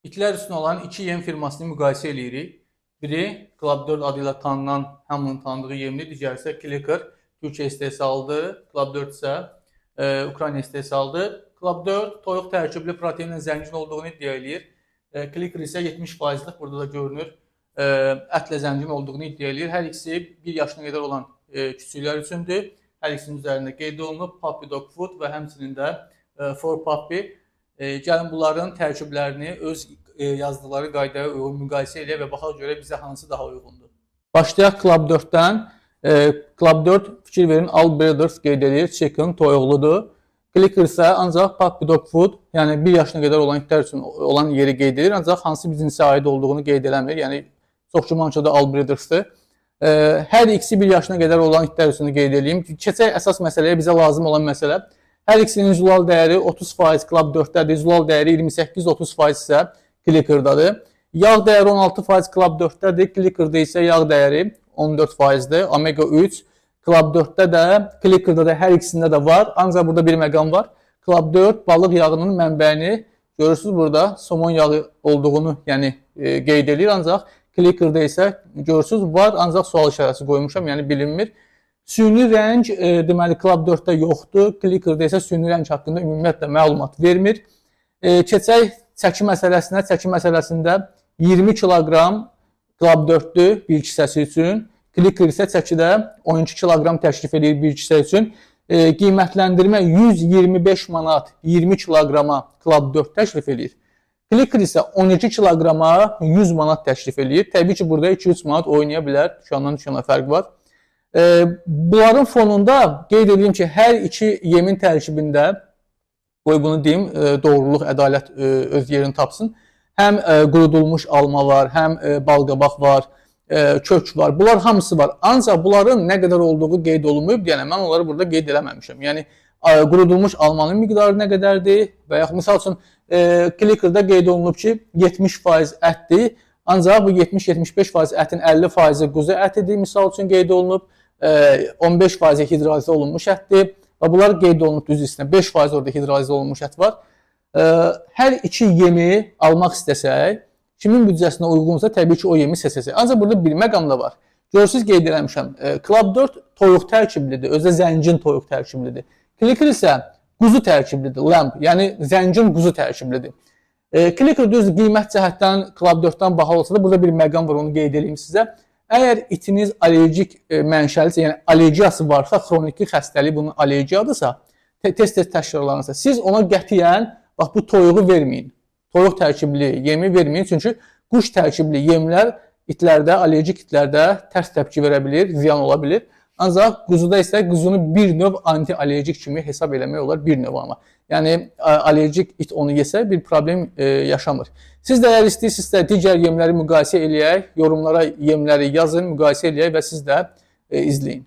İtlər üstünə olan iki yem firmasını müqayisə edirik. Biri Club 4 adı ilə tanınan, hamının tanıdığı yemli, digəri isə Clicker, Türkiyə istehsalıdır. Club 4 isə Ukrayna istehsalıdır. Club 4 toyuq tərkibli proteinlə zəngin olduğunu iddia edir. Clicker isə 70%'lik, burada da görünür, ətlə zəngin olduğunu iddia edir. Hər ikisi 1 yaşına qədər olan küçüklər üçündür. Hər ikisinin üzərində qeyd olunub Puppy Dog Food və həmçinin də For Puppy. Gəlin bunların tərkiblərini öz yazdıqları qaydaya uyğun müqayisə edək və baxaq görək bizə hansı daha uyğundur. Başlayaq Club 4-dən. Club 4 fikir verin All Breeders qeyd edir, chicken toyuqludur. Clicker isə ancaq Puppy Dog Food, yəni 1 yaşına qədər olan itlər üçün olan yeri qeyd edir, ancaq hansı bir cinsə aid olduğunu qeyd eləmir. Yəni çox güman ki, o da All Breeders'dır. Hər ikisi 1 yaşına qədər olan itlər üçün qeyd edeyim. Keçək əsas məsələyə, bizə lazım olan məsələ. Hər ikisinin zulal dəyəri 30% Club 4-dədir, zulal dəyəri 28-30% isə Clicker'dadır. Yağ dəyəri 16% Club 4-dədir, Clicker'da isə yağ dəyəri 14%dir. Omega 3 Club 4-də də, Clicker'da da hər ikisində də var. Ancaq burada bir məqam var. Club 4 balıq yağının mənbəyini görürsünüz burada somon yağı olduğunu yəni qeyd edir. Ancaq Clicker'da isə görürsünüz var, ancaq sual işarəsi qoymuşam, yəni bilinmir. Süni rəng deməli Club 4-də yoxdur. Clicker'da isə süni rəng haqqında ümumiyyətlə məlumat vermir. Keçək çəki məsələsinə. Çəki məsələsində 20 kiloqram Club 4-dür bir kisəsi üçün. Clicker isə çəkidə 12 kiloqram təşrif edir bir kisə üçün. Qiymətləndirmə 125 manat 20 kiloqrama Club 4 təşrif edir. Clicker isə 12 kiloqrama 100 manat təşrif edir. Təbii ki, burada 2-3 manat oynaya bilər. Dükkandan dükkana fərq var. Bunların fonunda qeyd edeyim ki, hər iki yemin tərkibində, qoy bunu deyim, doğruluq, ədalət öz yerini tapsın. Həm qurudulmuş alma var, həm balqabaq var, kök var. Bunlar hamısı var. Ancaq bunların nə qədər olduğu qeyd olunmayıb, yəni mən onları burada qeyd eləməmişəm. Yəni qurudulmuş almanın miqdarı nə qədərdir və yaxud misal üçün Clicker'da qeyd olunub ki, 70% ətdir. Ancaq bu 70-75% ətin 50% quzu ətidir, misal üçün qeyd olunub. 15% hidroliz olunmuş ətdir və bunlar qeyd olunub düz üstünə. 5% orada hidroliz olunmuş ət var. Hər iki yemi almaq istəsək, kimin büdcəsinə uyğunsa təbii ki, o yemi seçəcək. Ancaq burada bir məqam da var. Görürsünüz, qeyd eləmişəm. Club 4 toyuq tərkiblidir, özü zəngin toyuq tərkiblidir. Clicker isə quzu tərkiblidir, lamb, yəni zəngin quzu tərkiblidir. Clicker düz qiymət cəhətdən Club 4-dən baha olsa da burada bir məqam var, onu qeyd edeyim sizə. Əgər itiniz allergik mənşəlisə, yəni allergiyası varsa, xroniki xəstəlik bunun allergiyadırsa, tez-tez təşkillanırsa, siz ona qətiyyən bax bu toyuğu verməyin. Toyuq tərkibli yemi verməyin, çünki quş tərkibli yemlər itlərdə, allergik itlərdə tərs təpki verə bilir, ziyan ola bilir. Ancaq quzuda isə quzunu bir növ anti-allergik kimi hesab eləmək olar, bir növ amma. Yəni, allergik it onu yesə bir problem yaşamır. Siz də əgər istəyirsinizsə digər yemləri müqayisə eləyək, yorumlara yemləri yazın, müqayisə eləyək və siz də izləyin.